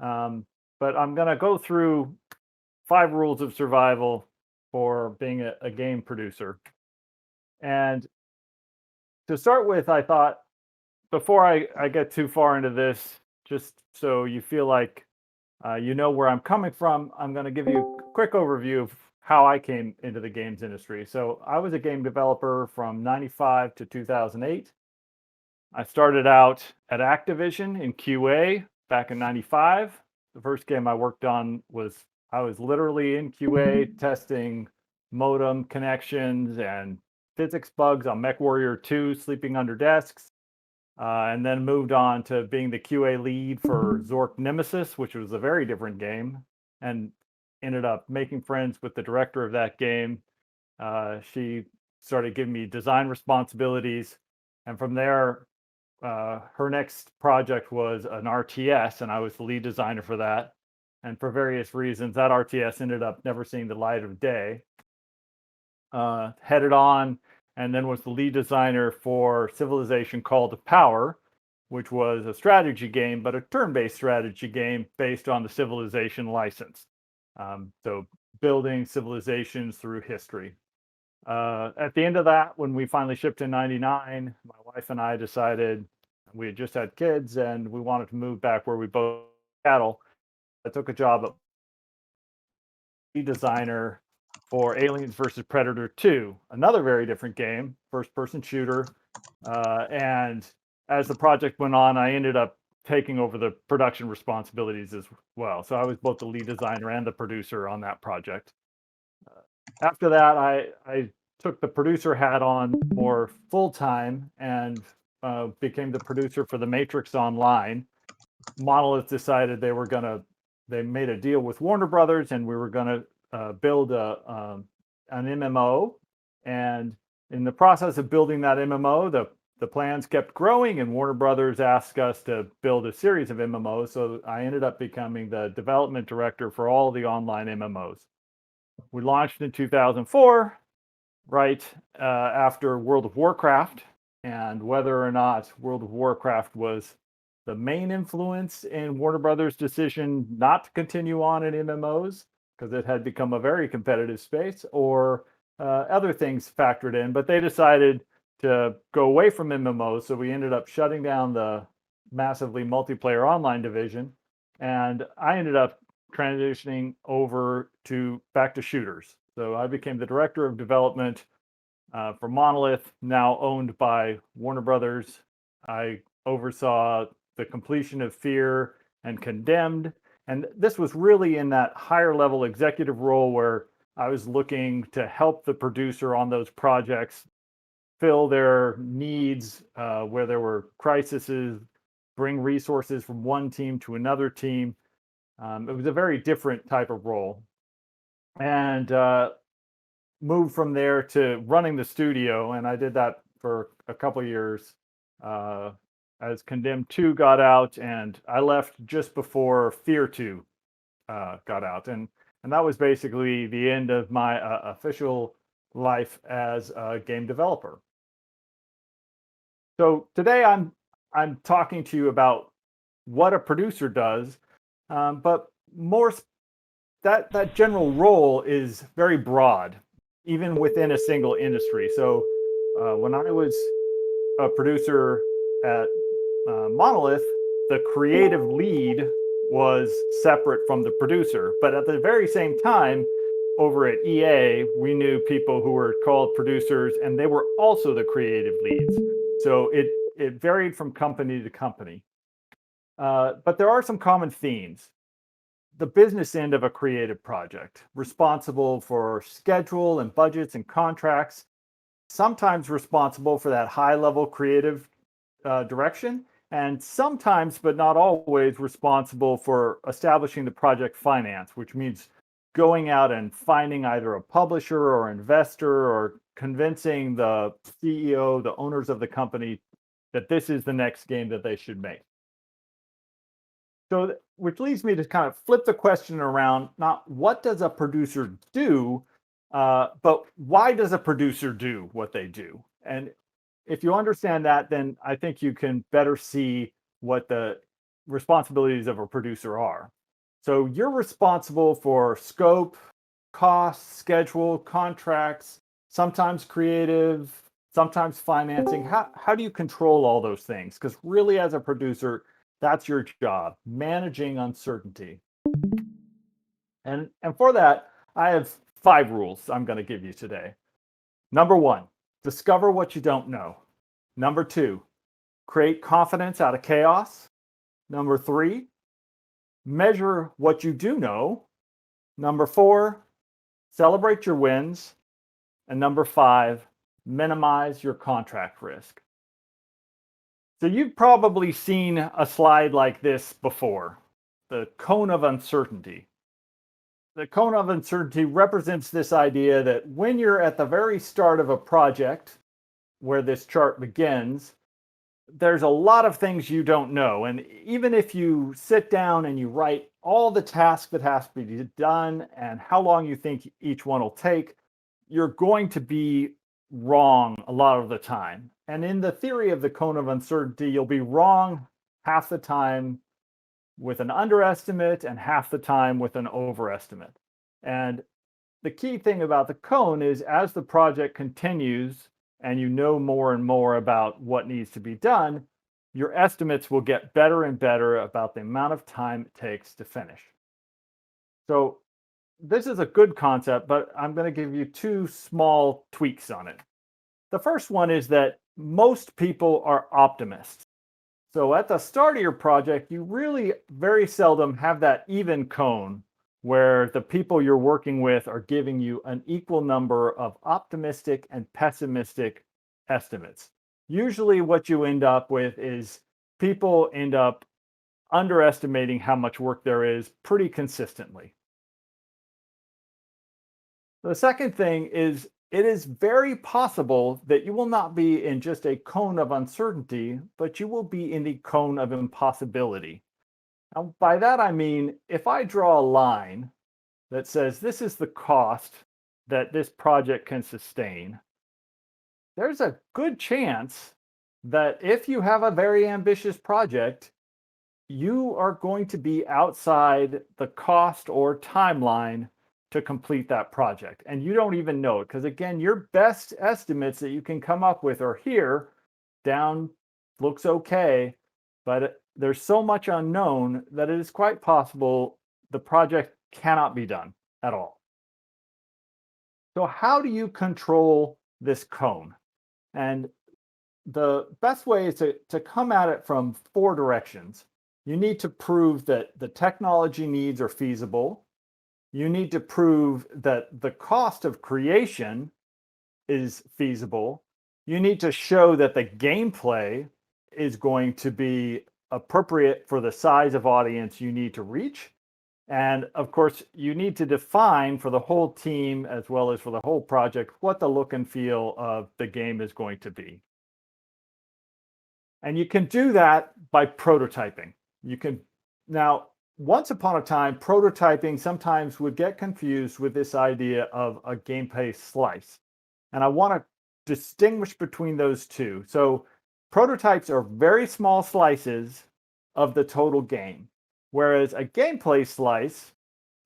Um, but I'm going to go through 5 rules of survival for being a game producer. And to start with, I thought before I get too far into this, just so you feel like you know where I'm coming from, I'm going to give you a quick overview of how I came into the games industry. So I was a game developer from 95 to 2008. I started out at Activision in QA back in 95. The first game I worked on was I was literally in QA testing modem connections and physics bugs on MechWarrior 2, sleeping under desks. And then moved on to being the QA lead for Zork Nemesis, which was a very different game, and ended up making friends with the director of that game. She started giving me design responsibilities, and from there, her next project was an RTS, and I was the lead designer for that. And for various reasons, that RTS ended up never seeing the light of day. Headed on and then was the lead designer for Civilization Call to Power, which was a strategy game, but a turn-based strategy game based on the Civilization license. So building civilizations through history. At the end of that, when we finally shipped in 99, my wife and I decided we had just had kids and we wanted to move back where we both cattle. I took a job at lead designer for Aliens versus Predator 2, another very different game, first person shooter. And as the project went on, I ended up taking over the production responsibilities as well. So I was both the lead designer and the producer on that project. After that, I took the producer hat on more full time and became the producer for the Matrix Online. Monolith decided they made a deal with Warner Brothers, and we were gonna build an MMO. And in the process of building that MMO, the plans kept growing, and Warner Brothers asked us to build a series of MMOs. So I ended up becoming the development director for all the online MMOs. We launched in 2004, right after World of Warcraft, and whether or not World of Warcraft was the main influence in Warner Brothers' decision not to continue on in MMOs because it had become a very competitive space, or other things factored in, but they decided to go away from MMOs. So we ended up shutting down the massively multiplayer online division, and I ended up transitioning over to back to shooters. So I became the director of development for Monolith, now owned by Warner Brothers. I oversaw the completion of Fear and Condemned. And this was really in that higher level executive role where I was looking to help the producer on those projects fill their needs where there were crises, bring resources from one team to another team. It was a very different type of role. And moved from there to running the studio, and I did that for a couple of years as Condemned 2 got out, and I left just before Fear 2 got out, and that was basically the end of my official life as a game developer. So today I'm talking to you about what a producer does, but more that general role is very broad, even within a single industry. So when I was a producer at Monolith, the creative lead was separate from the producer. But at the very same time, over at EA, we knew people who were called producers, and they were also the creative leads. So it varied from company to company. But there are some common themes. The business end of a creative project, responsible for schedule and budgets and contracts, sometimes responsible for that high level creative direction, and sometimes, but not always, responsible for establishing the project finance, which means going out and finding either a publisher or investor or convincing the CEO, the owners of the company, that this is the next game that they should make. So, which leads me to kind of flip the question around, not what does a producer do, but why does a producer do what they do? And if you understand that, then I think you can better see what responsibilities of a producer are. So you're responsible for scope, cost, schedule, contracts, sometimes creative, sometimes financing. How do you control all those things? Because really, as a producer, that's your job, managing uncertainty. And for that, I have 5 rules I'm going to give you today. Number 1, discover what you don't know. Number 2, create confidence out of chaos. Number 3, measure what you do know. Number 4, celebrate your wins. And number 5, minimize your contract risk. So you've probably seen a slide like this before, the cone of uncertainty. The cone of uncertainty represents this idea that when you're at the very start of a project, where this chart begins, there's a lot of things you don't know. And even if you sit down and you write all the tasks that has to be done and how long you think each one will take, you're going to be wrong a lot of the time. And in the theory of the cone of uncertainty, you'll be wrong half the time with an underestimate and half the time with an overestimate. And the key thing about the cone is as the project continues and you know more and more about what needs to be done, your estimates will get better and better about the amount of time it takes to finish. So this is a good concept, but I'm going to give you 2 small tweaks on it. The first one is that most people are optimists. So at the start of your project, you really very seldom have that even cone where the people you're working with are giving you an equal number of optimistic and pessimistic estimates. Usually, what you end up with is people end up underestimating how much work there is pretty consistently. The second thing is it is very possible that you will not be in just a cone of uncertainty, but you will be in the cone of impossibility. Now, by that I mean, if I draw a line that says this is the cost that this project can sustain, there's a good chance that if you have a very ambitious project, you are going to be outside the cost or timeline to complete that project. And you don't even know it because, again, your best estimates that you can come up with are here, down looks okay, but there's so much unknown that it is quite possible the project cannot be done at all. So, how do you control this cone? And the best way is to come at it from 4 directions. You need to prove that the technology needs are feasible. You need to prove that the cost of creation is feasible. You need to show that the gameplay is going to be appropriate for the size of audience you need to reach. And of course, you need to define for the whole team as well as for the whole project what the look and feel of the game is going to be. And you can do that by prototyping. You can now, once upon a time, prototyping sometimes would get confused with this idea of a gameplay slice. And I want to distinguish between those two. So, prototypes are very small slices of the total game, whereas a gameplay slice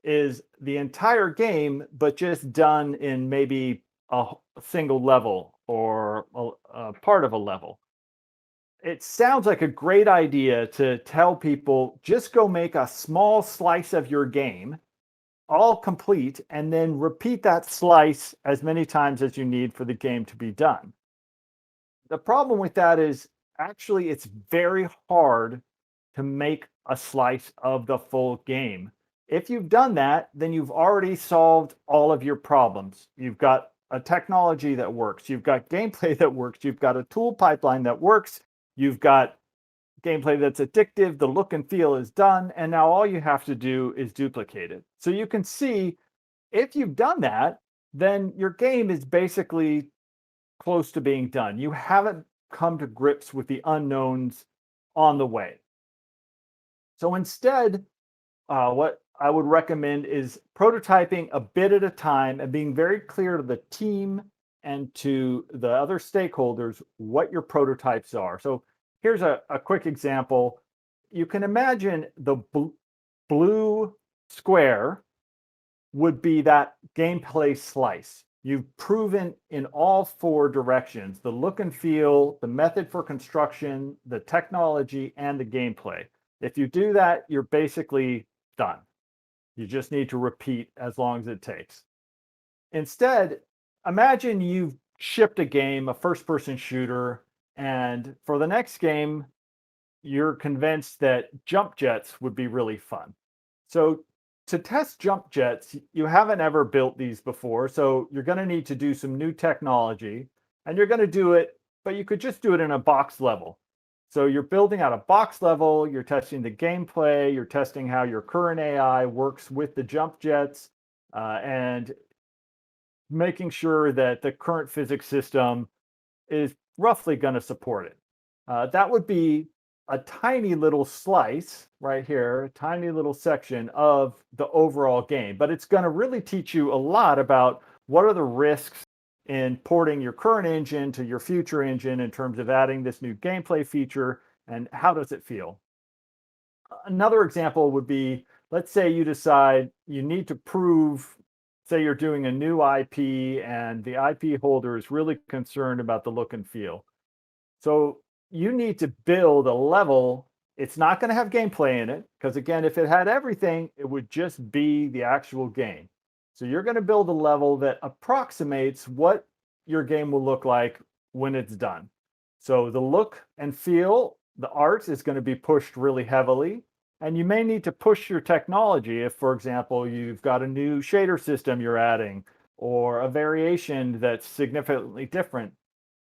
is the entire game, but just done in maybe a single level or a part of a level. It sounds like a great idea to tell people just go make a small slice of your game, all complete, and then repeat that slice as many times as you need for the game to be done. The problem with that is actually it's very hard to make a slice of the full game. If you've done that, then you've already solved all of your problems. You've got a technology that works, you've got gameplay that works, you've got a tool pipeline that works, you've got gameplay that's addictive, the look and feel is done, and now all you have to do is duplicate it. So you can see if you've done that, then your game is basically close to being done. You haven't come to grips with the unknowns on the way. So instead, what I would recommend is prototyping a bit at a time and being very clear to the team and to the other stakeholders what your prototypes are. So here's a quick example. You can imagine the blue square would be that gameplay slice. You've proven in all four directions the look and feel, the method for construction, the technology, and the gameplay. If you do that, you're basically done. You just need to repeat as long as it takes. Instead, imagine you've shipped a game, a first person shooter, and for the next game, you're convinced that jump jets would be really fun. So, to test jump jets, you haven't ever built these before. So, you're going to need to do some new technology and you're going to do it, but you could just do it in a box level. So, you're building out a box level, you're testing the gameplay, you're testing how your current AI works with the jump jets, and making sure that the current physics system is roughly going to support it. That would be a tiny little slice right here, a tiny little section of the overall game, but it's going to really teach you a lot about what are the risks in porting your current engine to your future engine in terms of adding this new gameplay feature and how does it feel. Another example would be, let's say you decide you need to prove, say you're doing a new IP and the IP holder is really concerned about the look and feel. So you need to build a level. It's not going to have gameplay in it because, again, if it had everything, it would just be the actual game. So you're going to build a level that approximates what your game will look like when it's done. So the look and feel, the art is going to be pushed really heavily. And you may need to push your technology if, for example, you've got a new shader system you're adding or a variation that's significantly different.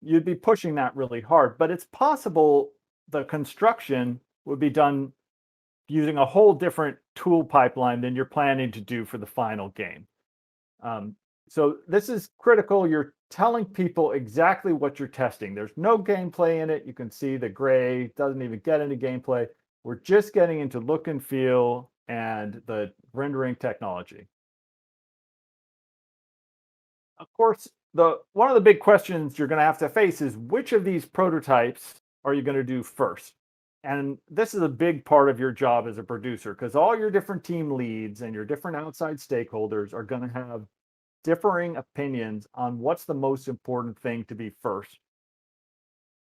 You'd be pushing that really hard, but it's possible the construction would be done using a whole different tool pipeline than you're planning to do for the final game. Um, so this is critical. You're telling people exactly what you're testing. There's no gameplay in it. You can see the gray doesn't even get into gameplay. We're just getting into look and feel and the rendering technology. Of course, the one of the big questions you're going to have to face is which of these prototypes are you going to do first? And this is a big part of your job as a producer because all your different team leads and your different outside stakeholders are going to have differing opinions on what's the most important thing to be first.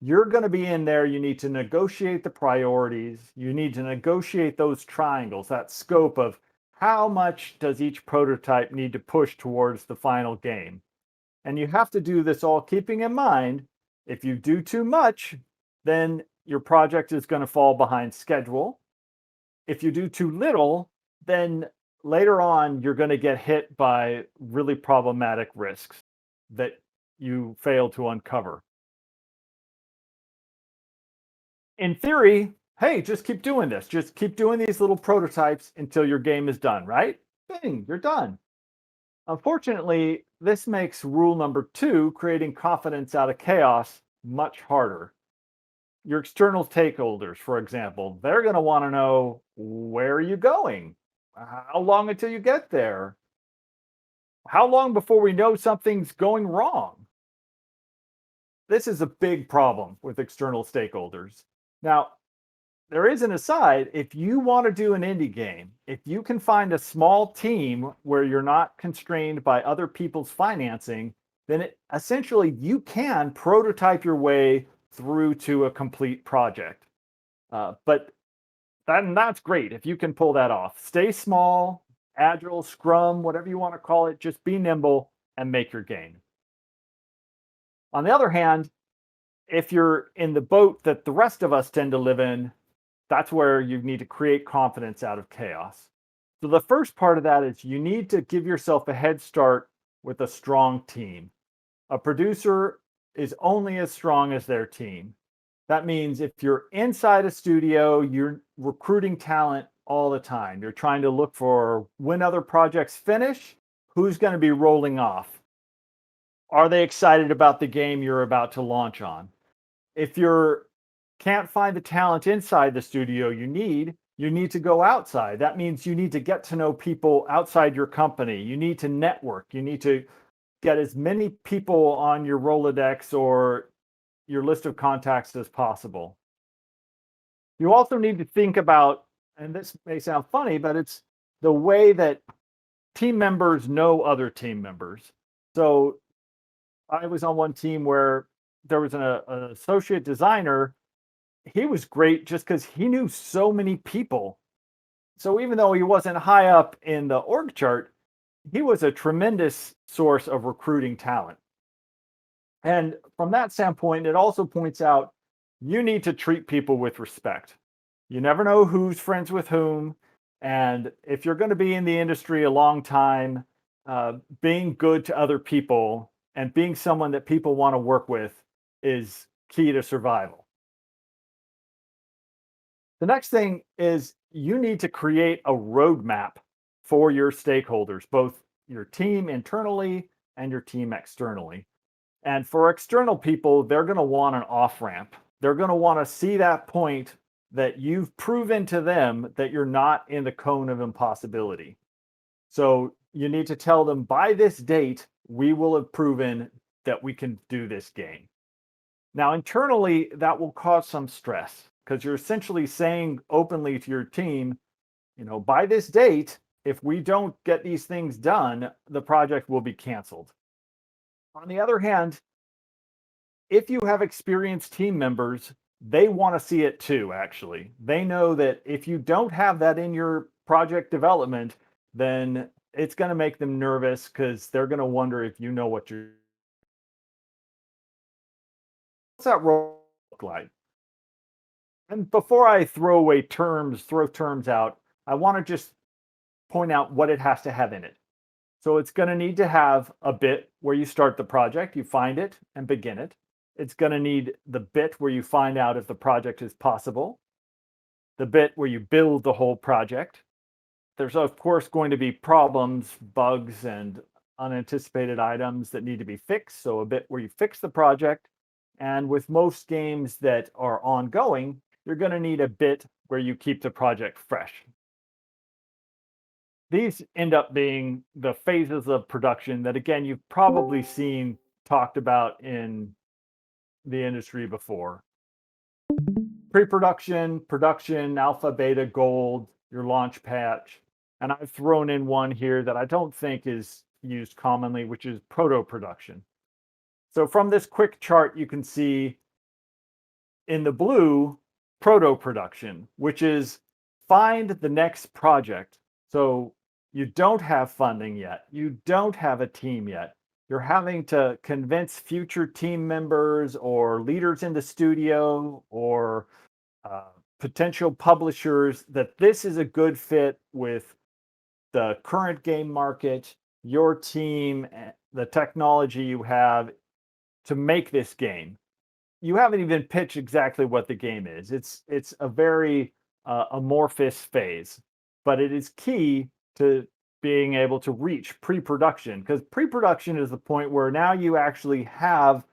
You're going to be in there. You need to negotiate the priorities. You need to negotiate those triangles, that scope of how much does each prototype need to push towards the final game. And you have to do this all keeping in mind if you do too much, then your project is going to fall behind schedule. If you do too little, then later on you're going to get hit by really problematic risks that you fail to uncover. In theory, hey, just keep doing this. Just keep doing these little prototypes until your game is done, right? Bing, you're done. Unfortunately, this makes rule number two, creating confidence out of chaos, much harder. Your external stakeholders, for example, they're going to want to know where are you going? How long until you get there? How long before we know something's going wrong? This is a big problem with external stakeholders. Now, there is an aside. If you want to do an indie game, if you can find a small team where you're not constrained by other people's financing, then essentially you can prototype your way through to a complete project. But that's great if you can pull that off. Stay small, agile, scrum, whatever you want to call it. Just be nimble and make your game. On the other hand, if you're in the boat that the rest of us tend to live in, that's where you need to create confidence out of chaos. So the first part of that is you need to give yourself a head start with a strong team. A producer is only as strong as their team. That means if you're inside a studio, you're recruiting talent all the time. You're trying to look for when other projects finish, who's going to be rolling off. Are they excited about the game you're about to launch on? If you're can't find the talent inside the studio you need to go outside. That means you need to get to know people outside your company. You need to network. You need to get as many people on your Rolodex or your list of contacts as possible. You also need to think about, and this may sound funny, but it's the way that team members know other team members. So I was on one team where there was an associate designer. He was great just because he knew so many people. So even though he wasn't high up in the org chart, he was a tremendous source of recruiting talent. And from that standpoint, it also points out you need to treat people with respect. You never know who's friends with whom. And if you're going to be in the industry a long time, being good to other people and being someone that people want to work with is key to survival. The next thing is you need to create a roadmap for your stakeholders, both your team internally and your team externally. And for external people, they're going to want an off ramp. They're going to want to see that point that you've proven to them that you're not in the cone of impossibility. So you need to tell them by this date, we will have proven that we can do this game. Now, internally, that will cause some stress because you're essentially saying openly to your team, by this date, if we don't get these things done, the project will be canceled. On the other hand, if you have experienced team members, they want to see it too, actually. They know that if you don't have that in your project development, then it's going to make them nervous because they're going to wonder if you know what you're. What's that role look like? And before I throw terms out, I want to just point out what it has to have in it. So it's going to need to have a bit where you start the project, you find it and begin it. It's going to need the bit where you find out if the project is possible, the bit where you build the whole project. There's, of course, going to be problems, bugs, and unanticipated items that need to be fixed. So, a bit where you fix the project. And with most games that are ongoing, you're going to need a bit where you keep the project fresh. These end up being the phases of production that, again, you've probably seen talked about in the industry before. Pre-production, production, alpha, beta, gold, your launch patch. And I've thrown in one here that I don't think is used commonly, which is proto-production. So from this quick chart, you can see in the blue, proto-production, which is find the next project. So you don't have funding yet. You don't have a team yet. You're having to convince future team members or leaders in the studio or potential publishers that this is a good fit with the current game market, your team, the technology you have to make this game. You haven't even pitched exactly what the game is. It's a very amorphous phase, but it is key to being able to reach pre-production because pre-production is the point where now you actually have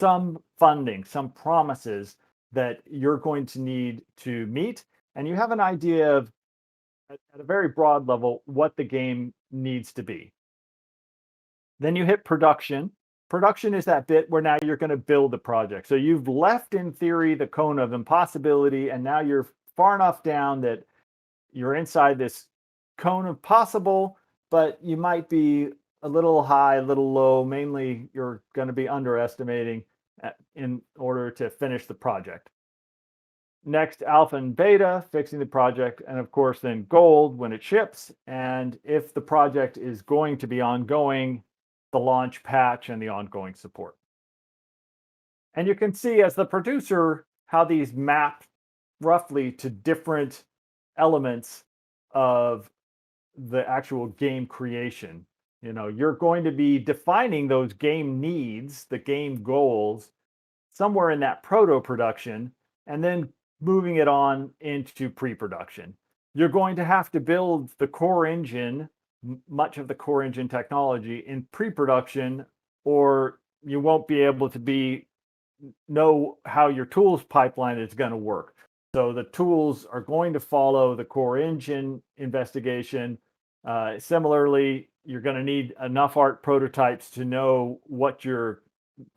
some funding, some promises that you're going to need to meet, and you have an idea of at a very broad level what the game needs to be. Then you hit production. Production is that bit where now you're going to build the project. So you've left, in theory, the cone of impossibility, and now you're far enough down that you're inside this cone of possible, but you might be a little high, a little low. Mainly, you're going to be underestimating in order to finish the project. Next, alpha and beta, fixing the project, and of course, then gold when it ships. And if the project is going to be ongoing, the launch patch and the ongoing support. And you can see as the producer how these map roughly to different elements of the actual game creation. You're going to be defining those game needs, the game goals, somewhere in that proto production, and then moving it on into pre production. You're going to have to build the core engine, much of the core engine technology in pre production, or you won't be able to know how your tools pipeline is going to work. So the tools are going to follow the core engine investigation. Similarly, you're going to need enough art prototypes to know what your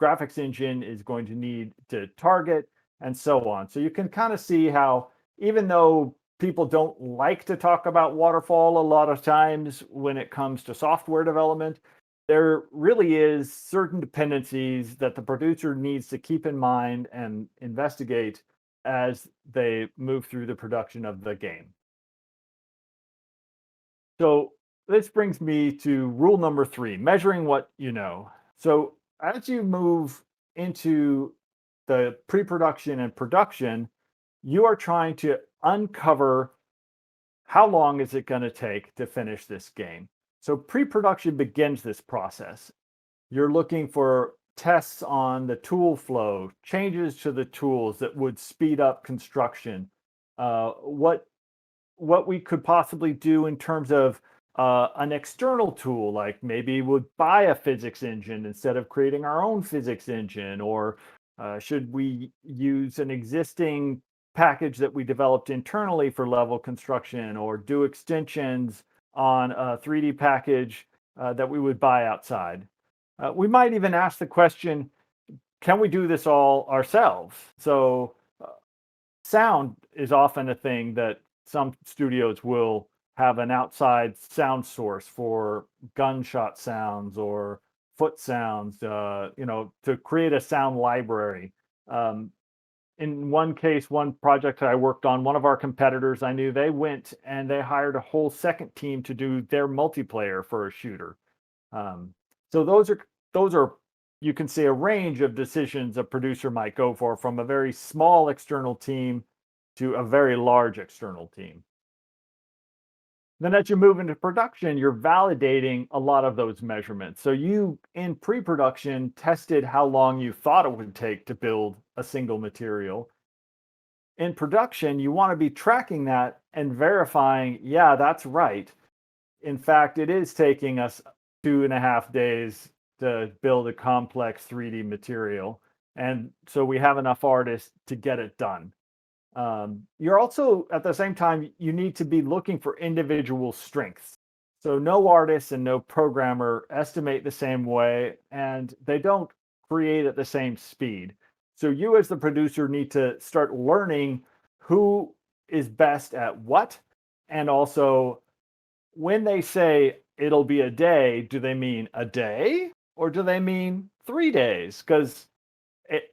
graphics engine is going to need to target and so on. So you can kind of see how even though people don't like to talk about waterfall a lot of times when it comes to software development, there really is certain dependencies that the producer needs to keep in mind and investigate as they move through the production of the game. So this brings me to rule number three, measuring what you know. So as you move into the pre-production and production, you are trying to uncover how long is it going to take to finish this game. So pre-production begins this process. You're looking for tests on the tool flow, changes to the tools that would speed up construction, what we could possibly do in terms of an external tool, like maybe would buy a physics engine instead of creating our own physics engine, or should we use an existing package that we developed internally for level construction, or do extensions on a 3D package that we would buy outside. We might even ask the question, can we do this all ourselves? So sound is often a thing that some studios will have an outside sound source for gunshot sounds or foot sounds, to create a sound library. Um, in one case, one project I worked on, one of our competitors I knew, they went and they hired a whole second team to do their multiplayer for a shooter. Um, so those are you can see a range of decisions a producer might go for, from a very small external team to a very large external team. Then as you move into production, you're validating a lot of those measurements. So you in pre-production tested how long you thought it would take to build a single material. In production, you want to be tracking that and verifying, yeah, that's right. In fact, it is taking us 2.5 days to build a complex 3D material. And so we have enough artists to get it done. You're also, at the same time, you need to be looking for individual strengths. So no artist and no programmer estimate the same way, and they don't create at the same speed. So you, as the producer, need to start learning who is best at what, and also when they say it'll be a day, do they mean a day or do they mean 3 days? Because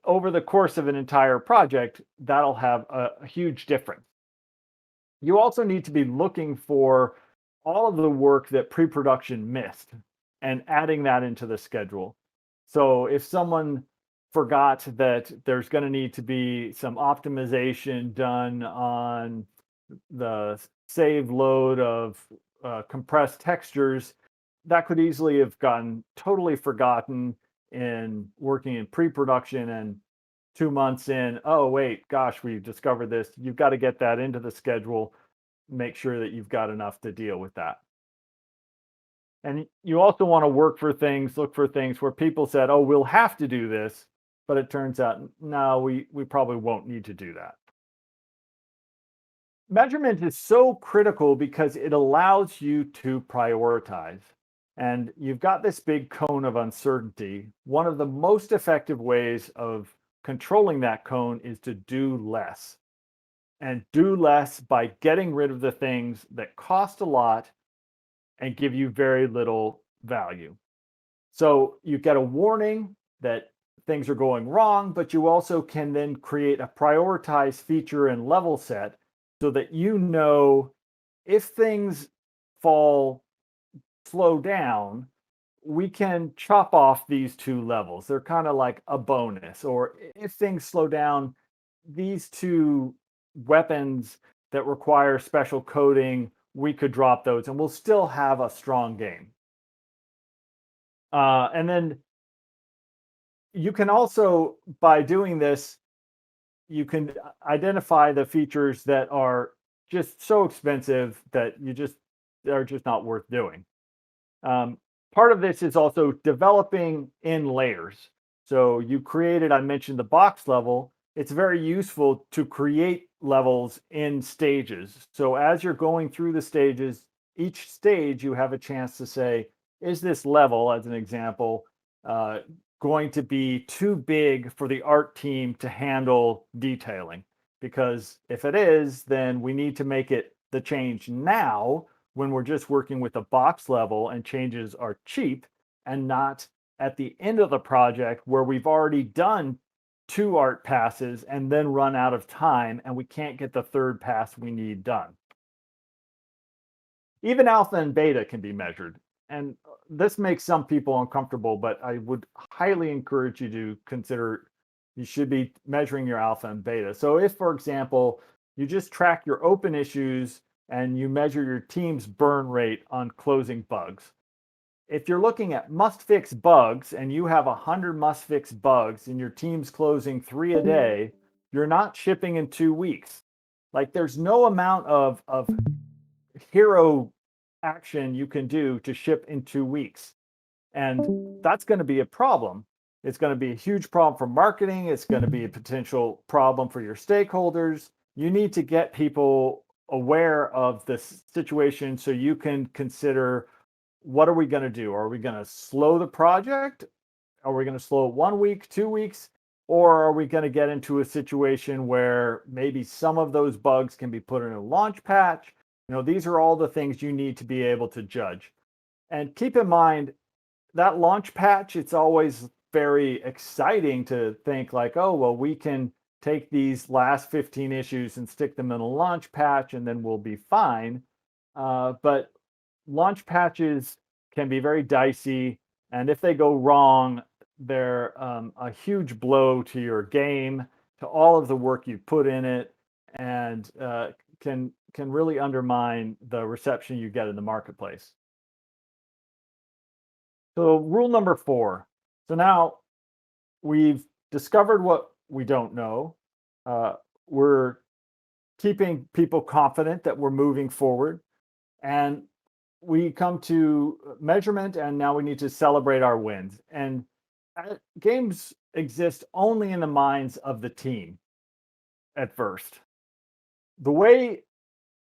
over the course of an entire project, that'll have a huge difference. You also need to be looking for all of the work that pre production missed and adding that into the schedule. So if someone forgot that there's going to need to be some optimization done on the save load of compressed textures, that could easily have gotten totally forgotten in working in pre-production, and 2 months in, oh wait, gosh, we discovered this. You've got to get that into the schedule, make sure that you've got enough to deal with that. And you also want to look for things where people said, oh, we'll have to do this, but it turns out no, we probably won't need to do that. Measurement is so critical because it allows you to prioritize. And you've got this big cone of uncertainty. One of the most effective ways of controlling that cone is to do less, and do less by getting rid of the things that cost a lot and give you very little value. So you get a warning that things are going wrong, but you also can then create a prioritized feature and level set so that you know if things fall slow down, we can chop off these two levels. They're kind of like a bonus. Or if things slow down, these two weapons that require special coding, we could drop those and we'll still have a strong game. And then you can also, by doing this, you can identify the features that are just so expensive that you just are just not worth doing. Um, Part of this is also developing in layers. So you created, I mentioned the box level. It's very useful to create levels in stages. So as you're going through the stages, each stage you have a chance to say, is this level, as an example, uh, going to be too big for the art team to handle detailing? because if it is, then we need to make it the change now when we're just working with a box level and changes are cheap, and not at the end of the project where we've already done two art passes and then run out of time and we can't get the third pass we need done. Even alpha and beta can be measured. And this makes some people uncomfortable, but I would highly encourage you to consider you should be measuring your alpha and beta. So, if, for example, you just track your open issues and you measure your team's burn rate on closing bugs. If you're looking at must fix bugs and you have 100 must fix bugs and your team's closing three a day, you're not shipping in 2 weeks. Like, there's no amount of hero action you can do to ship in 2 weeks. And that's going to be a problem. It's going to be a huge problem for marketing. It's going to be a potential problem for your stakeholders. You need to get people aware of this situation so you can consider, what are we going to do? Are we going to slow the project? Are we going to slow it 1 week, 2 weeks? Or are we going to get into a situation where maybe some of those bugs can be put in a launch patch? These are all the things you need to be able to judge. And keep in mind that launch patch, it's always very exciting to think like, oh, well, we can take these last 15 issues and stick them in a launch patch and then we'll be fine. But launch patches can be very dicey. And if they go wrong, they're a huge blow to your game, to all of the work you put in it, and can really undermine the reception you get in the marketplace. So, rule number 4. So now we've discovered what we don't know. We're keeping people confident that we're moving forward. And we come to measurement, and now we need to celebrate our wins. And games exist only in the minds of the team at first. The way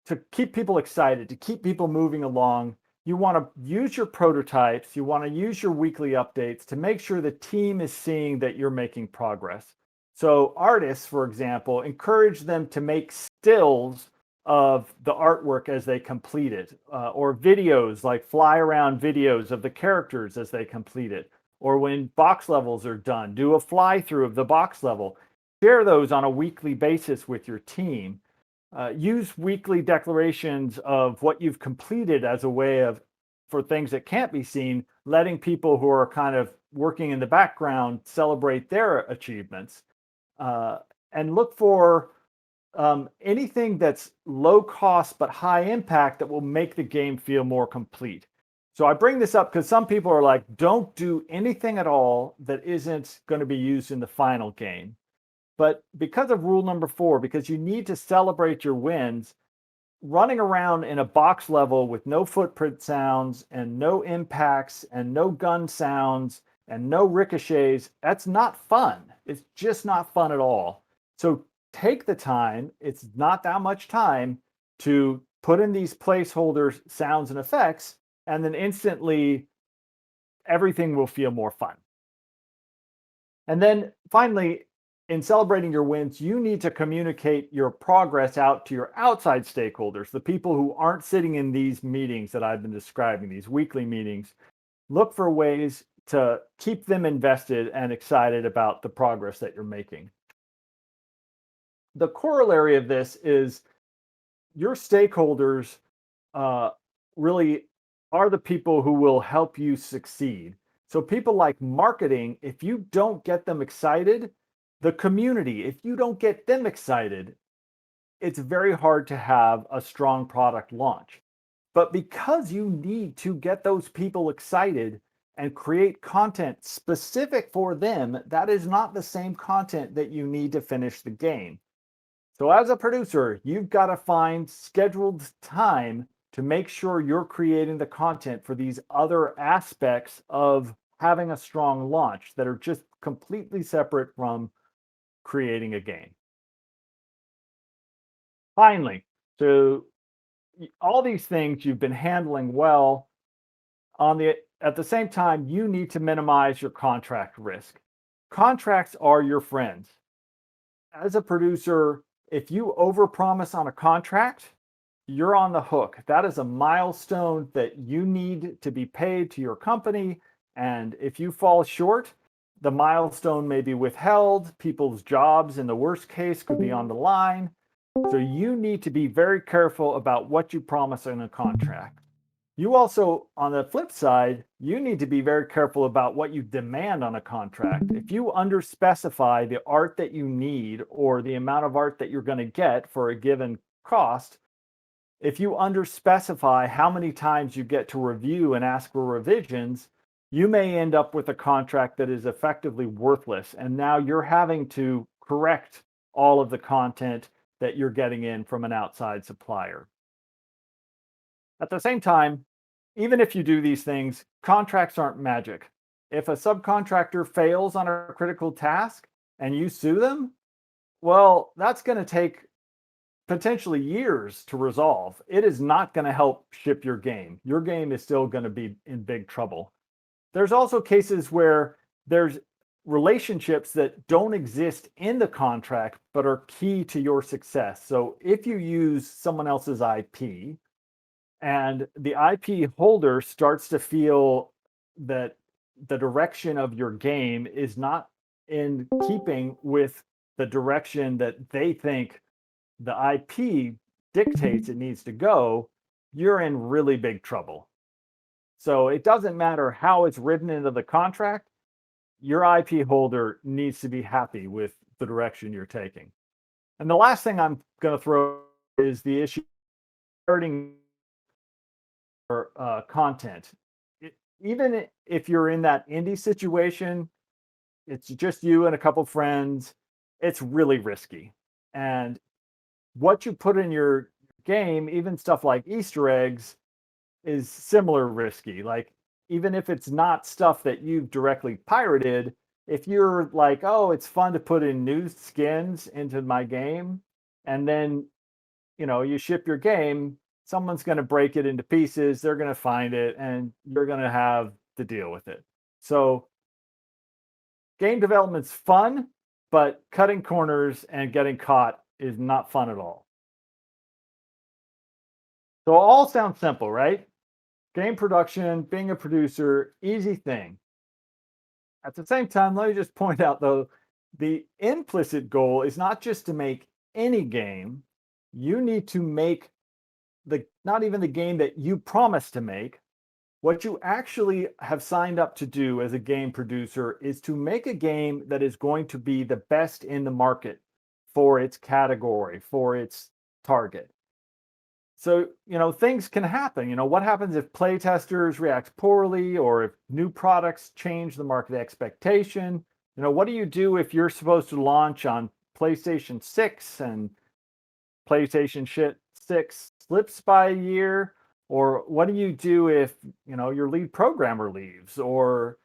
to keep people excited, to keep people moving along, you want to use your prototypes, you want to use your weekly updates to make sure the team is seeing that you're making progress. So, artists, for example, encourage them to make stills of the artwork as they complete it, or videos, like fly around videos of the characters as they complete it. Or when box levels are done, do a fly through of the box level. Share those on a weekly basis with your team. Use weekly declarations of what you've completed as a way of, for things that can't be seen, letting people who are kind of working in the background celebrate their achievements. Uh, and look for anything that's low cost but high impact that will make the game feel more complete. So I bring this up because some people are like, don't do anything at all that isn't going to be used in the final game. But because of rule number 4, because you need to celebrate your wins, running around in a box level with no footprint sounds and no impacts and no gun sounds and no ricochets, that's not fun. It's just not fun at all. So take the time, it's not that much time, to put in these placeholders, sounds, and effects, and then instantly everything will feel more fun. And then finally, in celebrating your wins, you need to communicate your progress out to your outside stakeholders, the people who aren't sitting in these meetings that I've been describing, these weekly meetings. Look for ways to keep them invested and excited about the progress that you're making. The corollary of this is your stakeholders uh, really are the people who will help you succeed. So, people like marketing, if you don't get them excited, the community, if you don't get them excited, it's very hard to have a strong product launch. But because you need to get those people excited and create content specific for them, that is not the same content that you need to finish the game. So, as a producer, you've got to find scheduled time to make sure you're creating the content for these other aspects of having a strong launch that are just completely separate from creating a game. Finally, so all these things you've been handling well. At the same time, you need to minimize your contract risk. Contracts are your friends. As a producer, If you overpromise on a contract, you're on the hook. That is a milestone that you need to be paid to your company. And if you fall short, the milestone may be withheld. People's jobs, in the worst case, could be on the line. So you need to be very careful about what you promise in a contract. You also, on the flip side, you need to be very careful about what you demand on a contract. If you underspecify the art that you need or the amount of art that you're going to get for a given cost, if you underspecify how many times you get to review and ask for revisions, you may end up with a contract that is effectively worthless. And now you're having to correct all of the content that you're getting in from an outside supplier. At the same time, even if you do these things, contracts aren't magic. If a subcontractor fails on a critical task and you sue them, well, that's going to take potentially years to resolve. It is not going to help ship your game. Your game is still going to be in big trouble. There's also cases where there's relationships that don't exist in the contract but are key to your success. So if you use someone else's IP, and the IP holder starts to feel that the direction of your game is not in keeping with the direction that they think the IP dictates it needs to go, you're in really big trouble. So it doesn't matter how it's written into the contract, your IP holder needs to be happy with the direction you're taking. And the last thing I'm going to throw is the issue of starting or content. Even if you're in that indie situation, it's just you and a couple friends, it's really risky. And what you put in your game, even stuff like Easter eggs, is similar risky. Like, even if it's not stuff that you've directly pirated, if you're like, oh, it's fun to put in new skins into my game, and then you ship your game, someone's going to break it into pieces, they're going to find it, and you're going to have to deal with it. So game development's fun, but cutting corners and getting caught is not fun at all. So it all sounds simple, right? Game production, being a producer, easy thing. At the same time, let me just point out though, the implicit goal is not just to make any game. You need to make the not even the game that you promised to make. What you actually have signed up to do as a game producer is to make a game that is going to be the best in the market for its category, for its target. So, things can happen. What happens if playtesters react poorly or if new products change the market expectation? What do you do if you're supposed to launch on PlayStation 6 and PlayStation shit 6 slips by a year? Or what do you do if, your lead programmer leaves or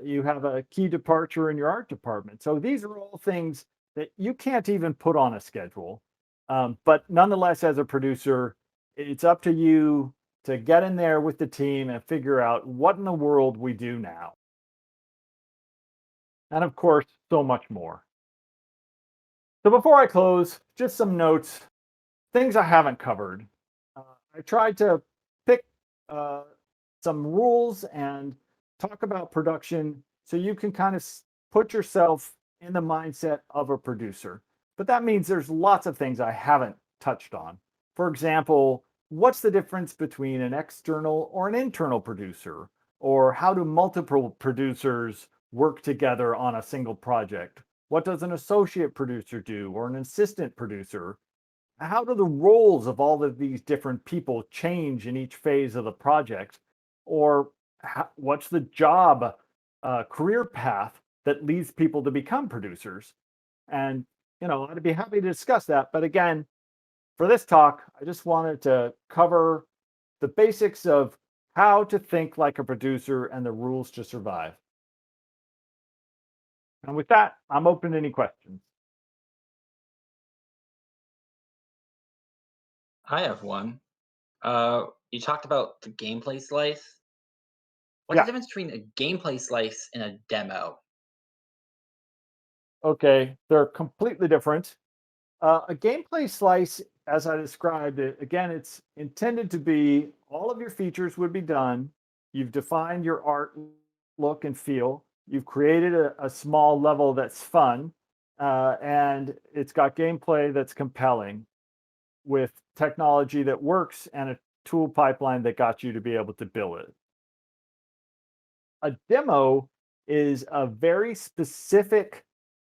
you have a key departure in your art department? So these are all things that you can't even put on a schedule. But nonetheless, as a producer, it's up to you to get in there with the team and figure out what in the world we do now. And of course, so much more. So before I close, just some notes, things I haven't covered. Uh, I tried to pick uh, some rules and talk about production so you can kind of put yourself in the mindset of a producer. But that means there's lots of things I haven't touched on. For example, what's the difference between an external or an internal producer? Or how do multiple producers work together on a single project? What does an associate producer do or an assistant producer? How do the roles of all of these different people change in each phase of the project? Or what's the job career path that leads people to become producers? And, I'd be happy to discuss that. But again, for this talk, I just wanted to cover the basics of how to think like a producer and the rules to survive. And with that, I'm open to any questions. I have one. You talked about the gameplay slice. What's the Yeah. difference between a gameplay slice and a demo? Okay. They're completely different. A gameplay slice, as I described it, again, it's intended to be all of your features would be done. You've defined your art, look, and feel. You've created a small level that's fun, and it's got gameplay that's compelling with technology that works and a tool pipeline that got you to be able to build it. A demo is a very specific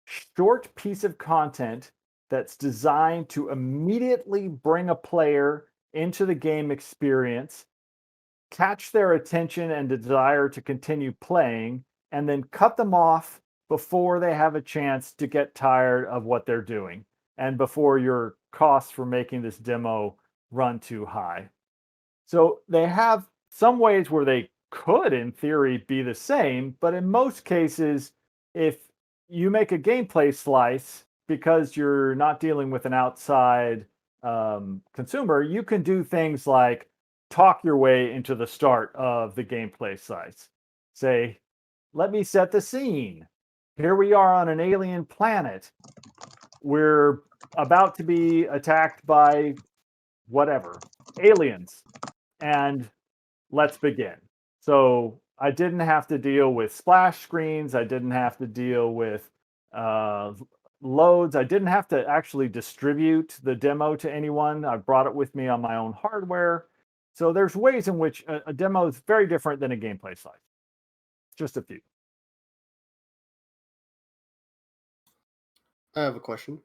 short piece of content that's designed to immediately bring a player into the game experience, catch their attention and desire to continue playing, and then cut them off before they have a chance to get tired of what they're doing and before your costs for making this demo run too high. So they have some ways where they could, in theory, be the same, but in most cases, if you make a gameplay slice because you're not dealing with an outside consumer, you can do things like talk your way into the start of the gameplay slice. Say, let me set the scene. Here we are on an alien planet. We're about to be attacked by whatever aliens, and let's begin. So I didn't have to deal with splash screens. I didn't have to deal with uh, loads. I didn't have to actually distribute the demo to anyone. I brought it with me on my own hardware. So there's ways in which a demo is very different than a gameplay slice. Just a few. I have a question.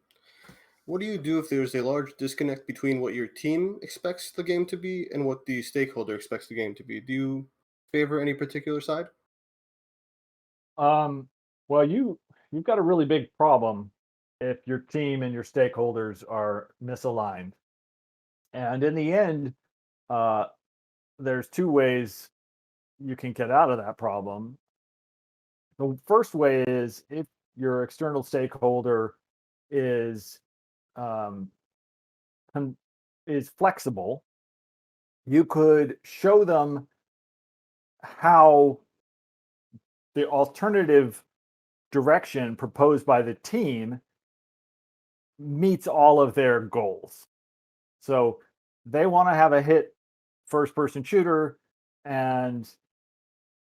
What do you do if there's a large disconnect between what your team expects the game to be and what the stakeholder expects the game to be? Do you favor any particular side? Um, well, you've got a really big problem if your team and your stakeholders are misaligned. And in the end, uh, there's two ways you can get out of that problem. The first way is if your external stakeholder is um, con- is flexible, you could show them how the alternative direction proposed by the team meets all of their goals. So they want to have a hit first person shooter, and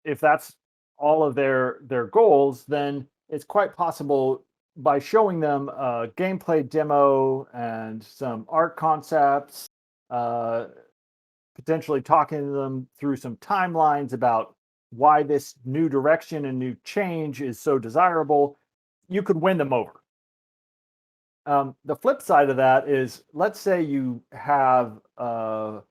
if that's all of their goals, then it's quite possible by showing them a gameplay demo and some art concepts, uh, potentially talking to them through some timelines about why this new direction and new change is so desirable, you could win them over. The flip side of that is, let's say you have an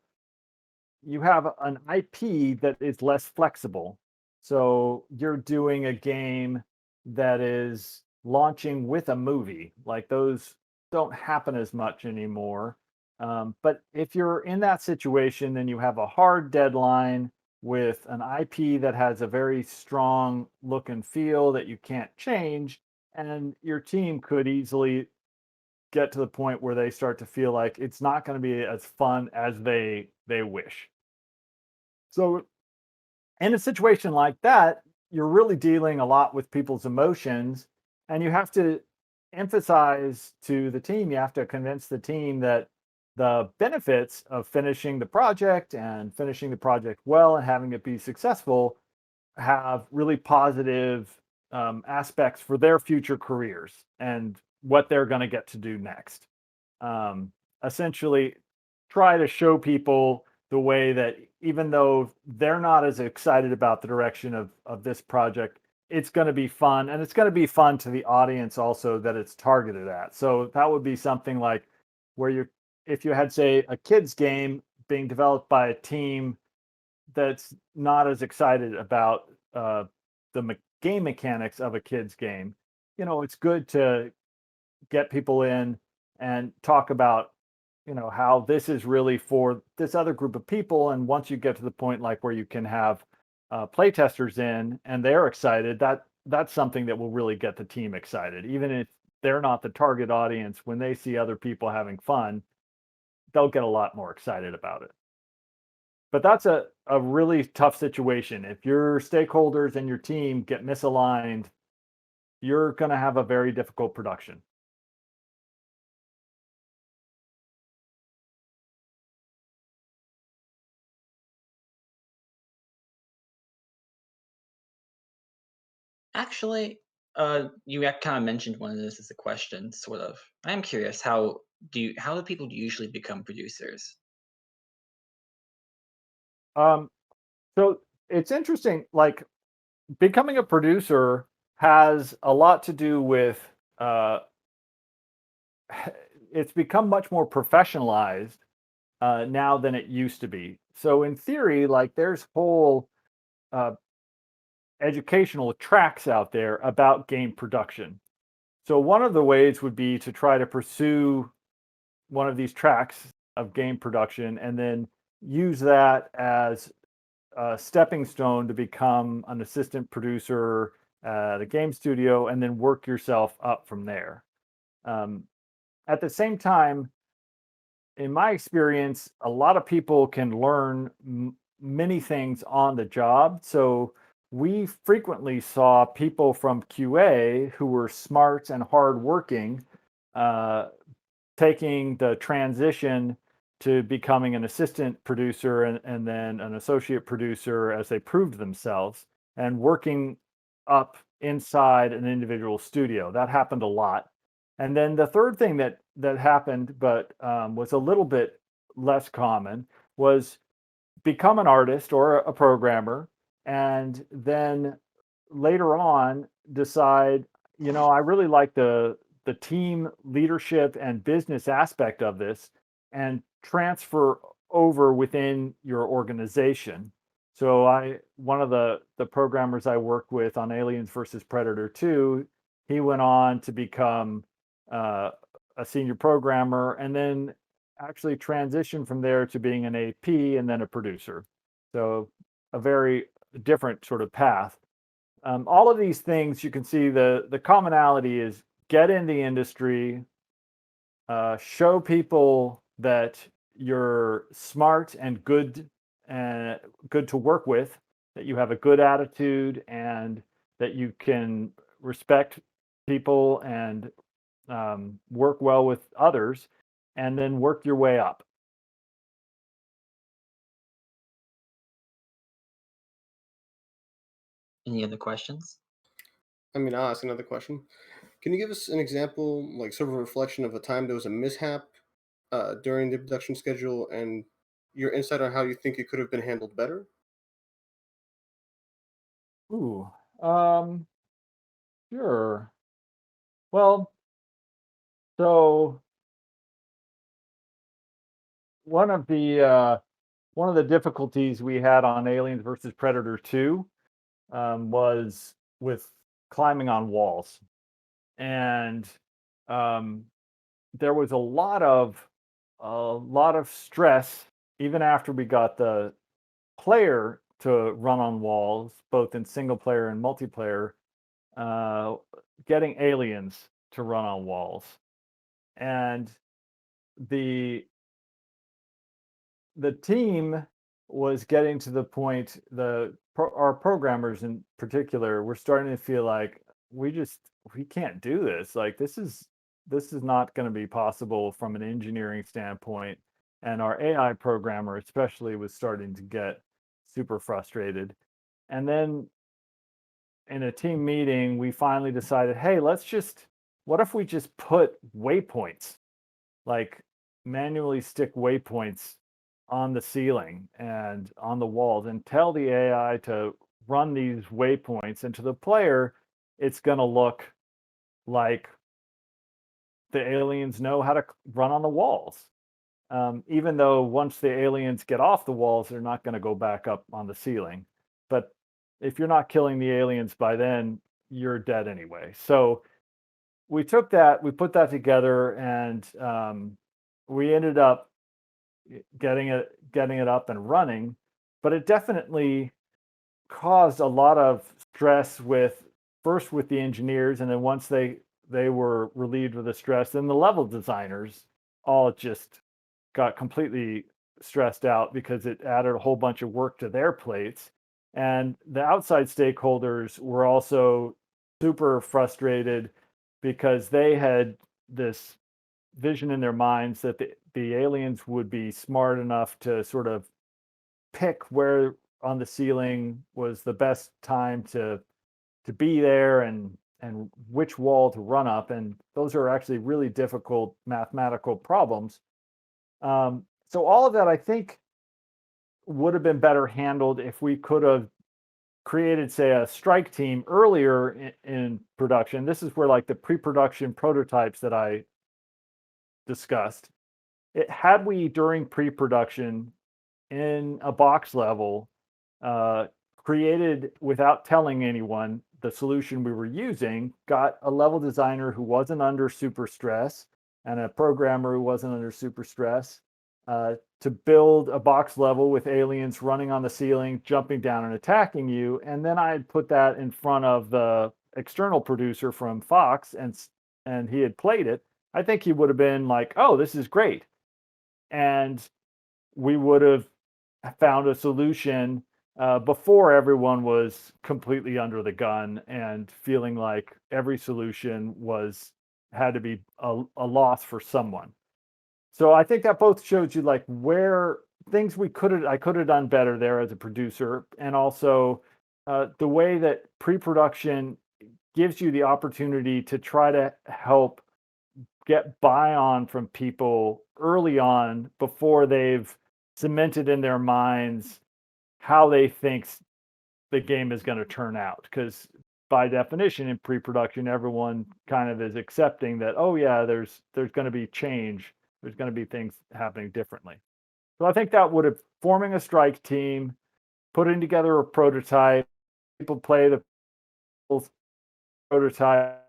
IP that is less flexible. So you're doing a game that is launching with a movie. Like those don't happen as much anymore. But if you're in that situation, then you have a hard deadline with an IP that has a very strong look and feel that you can't change. And your team could easily get to the point where they start to feel like it's not going to be as fun as they wish. So in a situation like that, you're really dealing a lot with people's emotions, and you have to emphasize to the team, you have to convince the team that the benefits of finishing the project and finishing the project well and having it be successful have really positive aspects for their future careers and what they're going to get to do next. um, Essentially try to show people the way that even though they're not as excited about the direction of this project, it's going to be fun, and it's going to be fun to the audience also that it's targeted at. So that would be something like where you, if you had, say, a kids game being developed by a team that's not as excited about the game mechanics of a kids game, it's good to get people in and talk about how this is really for this other group of people. And once you get to the point like where you can have play testers in and they're excited, that's something that will really get the team excited. Even if they're not the target audience, when they see other people having fun, they'll get a lot more excited about it. But that's a really tough situation. If your stakeholders and your team get misaligned, you're going to have a very difficult production. Actually, you kind of mentioned one of this as a question, sort of. I am curious, how do people usually become producers? Um, so it's interesting. Like becoming a producer has a lot to do with uh, it's become much more professionalized now than it used to be. So in theory, like there's whole uh, educational tracks out there about game production. So one of the ways would be to try to pursue one of these tracks of game production and then use that as a stepping stone to become an assistant producer at a game studio and then work yourself up from there. Um, at the same time, in my experience, a lot of people can learn many things on the job. So we frequently saw people from QA who were smart and hardworking uh, taking the transition to becoming an assistant producer and then an associate producer as they proved themselves and working up inside an individual studio. That happened a lot. And then the third thing that happened, but was a little bit less common, was become an artist or a programmer, and then later on decide, I really like the team leadership and business aspect of this, and transfer over within your organization. So I one of the programmers I worked with on Aliens versus Predator 2, he went on to become uh, a senior programmer and then actually transitioned from there to being an AP and then a producer. So a very different sort of path. All of these things you can see the commonality is get in the industry, show people that you're smart and good to work with, that you have a good attitude, and that you can respect people and work well with others, and then work your way up. Any other questions? I mean, I'll ask another question. Can you give us an example, like sort of a reflection of a time there was a mishap during the production schedule and your insight on how you think it could have been handled better? Ooh, um, sure. Well, so one of the one of the difficulties we had on Aliens versus Predator 2 was with climbing on walls. And um, there was a lot of stress even after we got the player to run on walls, both in single player and multiplayer, uh, getting aliens to run on walls. And the the team was getting to the point, our programmers in particular were starting to feel like we can't do this. Like this is not going to be possible from an engineering standpoint. And our AI programmer especially was starting to get super frustrated. And then in a team meeting we finally decided, hey, what if we just put waypoints, like manually stick waypoints on the ceiling and on the walls and tell the AI to run these waypoints. And to the player, it's going to look like the aliens know how to run on the walls. Even though once the aliens get off the walls, they're not going to go back up on the ceiling. But if you're not killing the aliens by then, you're dead anyway. So we put that together, and we ended up getting it up and running, but it definitely caused a lot of stress with first with the engineers, and then once they were relieved of the stress, then the level designers all just got completely stressed out because it added a whole bunch of work to their plates. And the outside stakeholders were also super frustrated because they had this vision in their minds that the aliens would be smart enough to sort of pick where on the ceiling was the best time to to be there and which wall to run up, and those are actually really difficult mathematical problems. So all of that, I think, would have been better handled if we could have created, say, a strike team earlier in production. This is where like the pre-production prototypes that I discussed. Had we during pre-production in a box level uh, created without telling anyone the solution we were using, got a level designer who wasn't under super stress and a programmer who wasn't under super stress to build a box level with aliens running on the ceiling, jumping down and attacking you. And then I'd put that in front of the external producer from Fox and he had played it. I think he would have been like, oh, this is great. And we would have found a solution before everyone was completely under the gun and feeling like every solution had to be a loss for someone. So I think that both shows you like where things I could have done better there as a producer, and also the way that pre-production gives you the opportunity to try to help get buy-on from people early on before they've cemented in their minds how they think the game is going to turn out. Because by definition, in pre-production, everyone kind of is accepting that, oh yeah, there's going to be change. There's going to be things happening differently. So I think that would have forming a strike team, putting together a prototype, people play the prototype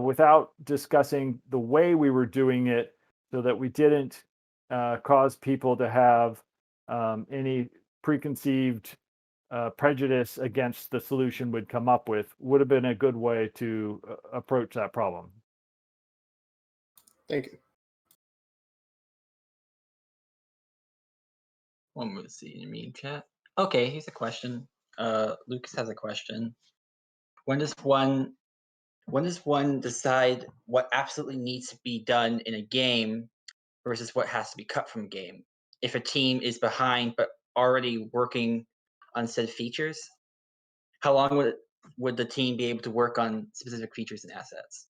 without discussing the way we were doing it so that we didn't cause people to have any preconceived prejudice against the solution we'd come up with would have been a good way to approach that problem. Thank you. One more to see in the meme chat. Okay, here's a question. Lucas has a question. When does one decide what absolutely needs to be done in a game versus what has to be cut from a game? If a team is behind but already working on said features, how long would the team be able to work on specific features and assets?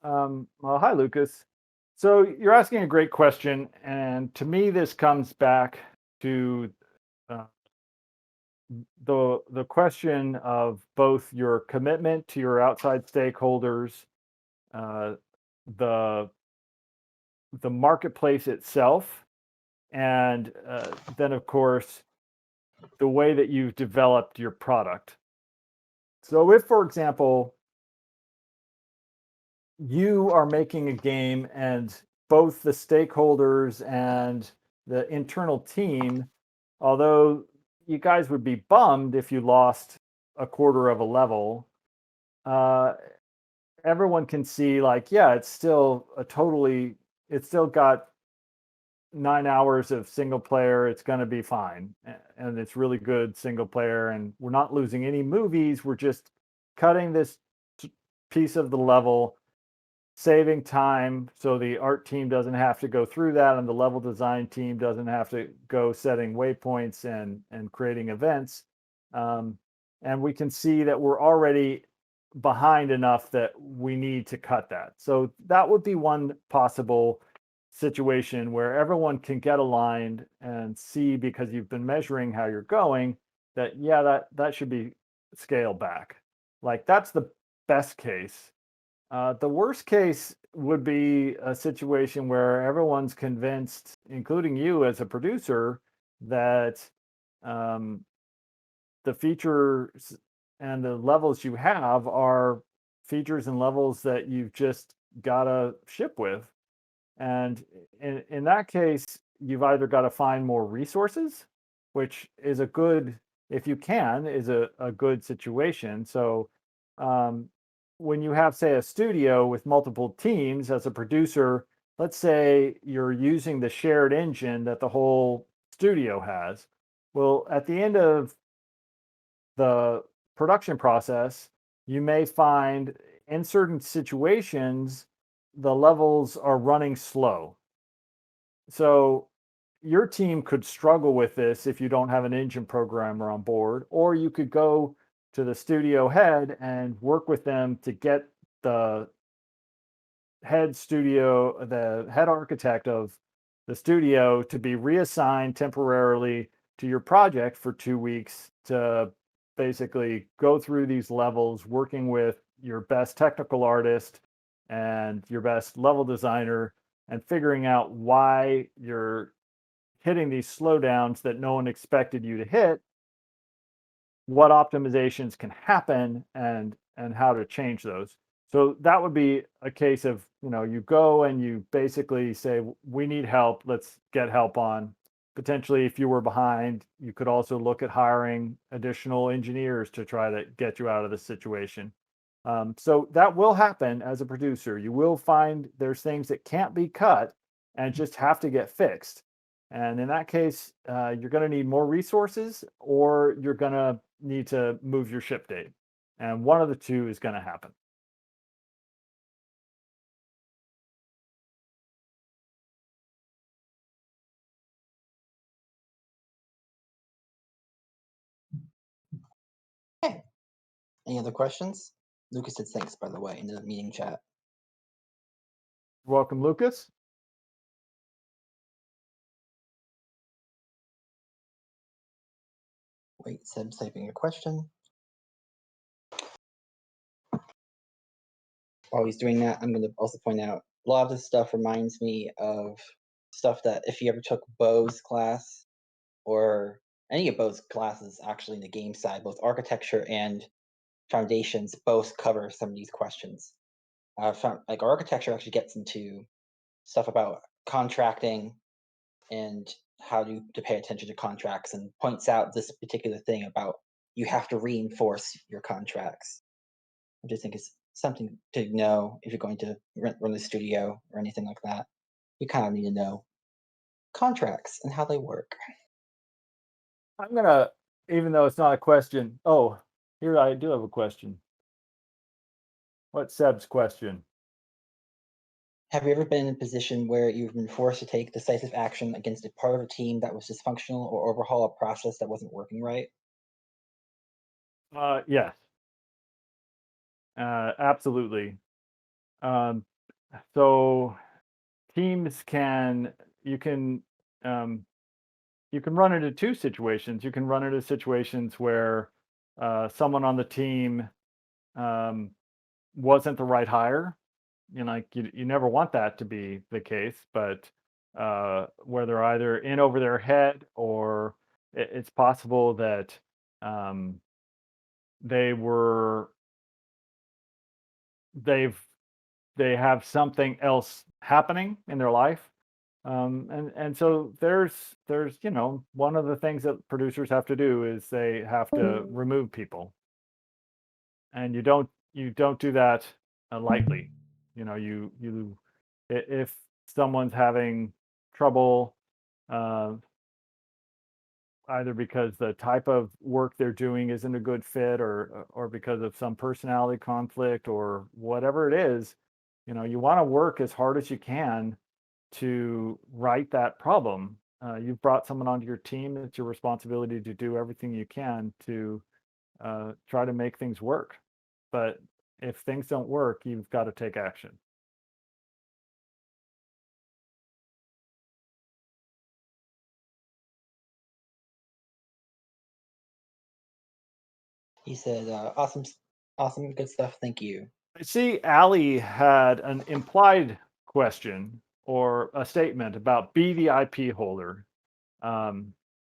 Well, hi, Lucas. So you're asking a great question, and to me, this comes back to uh, the question of both your commitment to your outside stakeholders, uh, the the marketplace itself, and then of course the way that you've developed your product. So if, for example, you are making a game and both the stakeholders and the internal team, although you guys would be bummed if you lost a quarter of a level, uh, everyone can see like, yeah, it's still got 9 hours of single player. It's going to be fine. And it's really good single player. And we're not losing any movies. We're just cutting this piece of the level, saving time so the art team doesn't have to go through that and the level design team doesn't have to go setting waypoints and creating events. And we can see that we're already behind enough that we need to cut that. So that would be one possible situation where everyone can get aligned and see, because you've been measuring how you're going, that yeah, that should be scaled back. Like that's the best case. The worst case would be a situation where everyone's convinced, including you as a producer, that um, the features and the levels you have are features and levels that you've just got to ship with. And in that case, you've either got to find more resources, which is a good, if you can, is a good situation. So um, when you have, say, a studio with multiple teams as a producer, let's say you're using the shared engine that the whole studio has. Well, at the end of the production process, you may find in certain situations the levels are running slow. So your team could struggle with this if you don't have an engine programmer on board, or you could go to the studio head and work with them to get the the head architect of the studio to be reassigned temporarily to your project for 2 weeks to basically go through these levels, working with your best technical artist and your best level designer, and figuring out why you're hitting these slowdowns that no one expected you to hit, what optimizations can happen, and how to change those. So that would be a case of, you go and you basically say, we need help, let's get help on. Potentially, if you were behind, you could also look at hiring additional engineers to try to get you out of the situation. So that will happen as a producer. You will find there's things that can't be cut and just have to get fixed. And in that case, you're going to need more resources, or you're going to need to move your ship date. And one of the two is going to happen. Okay. Any other questions? Lucas said thanks, by the way, in the meeting chat. Welcome, Lucas. Wait, Seb's typing a question. While he's doing that, I'm going to also point out a lot of this stuff reminds me of stuff that if you ever took Bo's class, or any of Bo's classes actually in the game side, both architecture and foundations both cover some of these questions. Like architecture actually gets into stuff about contracting and how to pay attention to contracts, and points out this particular thing about you have to reinforce your contracts. I just think it's something to know if you're going to run a studio or anything like that. You kind of need to know contracts and how they work. I'm going to, even though it's not a question. Oh, here I do have a question. What's Seb's question? Have you ever been in a position where you've been forced to take decisive action against a part of a team that was dysfunctional, or overhaul a process that wasn't working right? Yes, absolutely. Um, so teams can, you can, um, you can run into two situations. You can run into situations where someone on the team um, wasn't the right hire. Like you never want that to be the case, but where they're either in over their head, or it's possible that um, they were they've they have something else happening in their life. And so there's one of the things that producers have to do is they have to remove people, and you don't do that lightly. If someone's having trouble, uh, either because the type of work they're doing isn't a good fit, or because of some personality conflict or whatever it is, you want to work as hard as you can to right that problem. You've brought someone onto your team. It's your responsibility to do everything you can to try to make things work. But if things don't work, you've got to take action. He said, "Awesome, awesome, good stuff. Thank you." I see Ali had an implied question or a statement about be the IP holder. Um,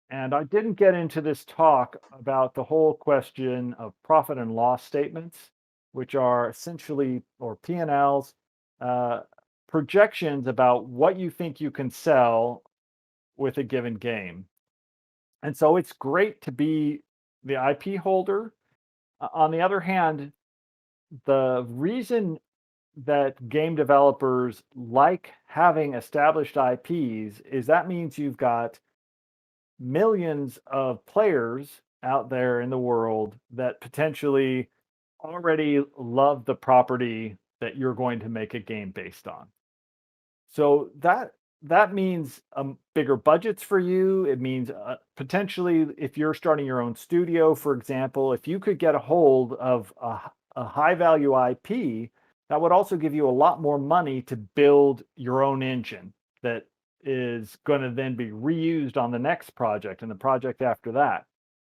and I didn't get into this talk about the whole question of profit and loss statements, which are essentially, or P&Ls, uh, projections about what you think you can sell with a given game. And so it's great to be the IP holder. On the other hand, the reason that game developers like having established IPs is that means you've got millions of players out there in the world that potentially already love the property that you're going to make a game based on. So that means bigger budgets for you. It means potentially, if you're starting your own studio, for example, if you could get a hold of a high value IP, that would also give you a lot more money to build your own engine that is going to then be reused on the next project and the project after that.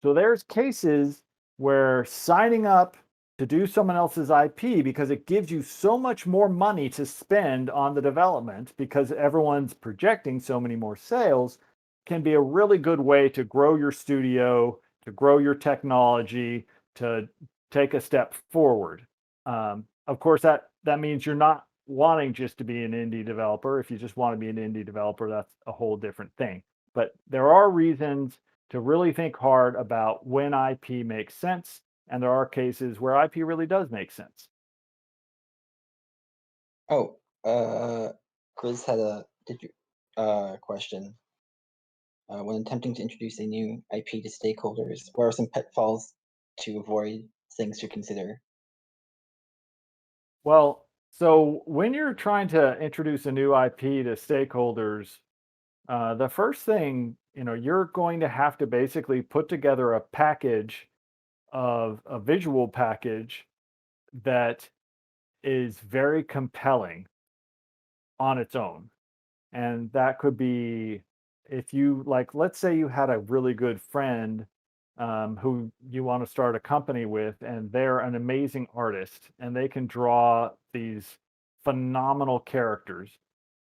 So there's cases where signing up to do someone else's IP, because it gives you so much more money to spend on the development because everyone's projecting so many more sales, can be a really good way to grow your studio, to grow your technology, to take a step forward. Of course, that means you're not wanting just to be an indie developer. If you just want to be an indie developer, that's a whole different thing. But there are reasons to really think hard about when IP makes sense, and there are cases where IP really does make sense. Oh, Chris had a question. When attempting to introduce a new IP to stakeholders, what are some pitfalls to avoid, things to consider? Well, so when you're trying to introduce a new IP to stakeholders, the first thing, you're going to have to basically put together a package of a visual package that is very compelling on its own. And that could be, if you like, let's say you had a really good friend who you want to start a company with, and they're an amazing artist and they can draw these phenomenal characters.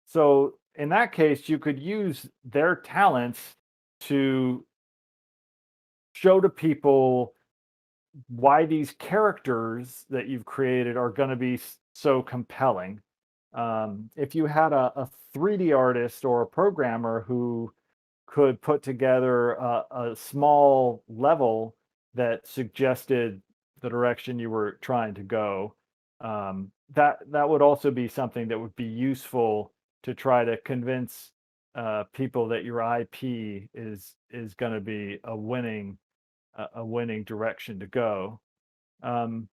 So in that case, you could use their talents to show to people why these characters that you've created are going to be so compelling. If you had a 3D artist or a programmer who could put together a small level that suggested the direction you were trying to go, that would also be something that would be useful to try to convince people that your IP is going to be a winning direction to go. Um,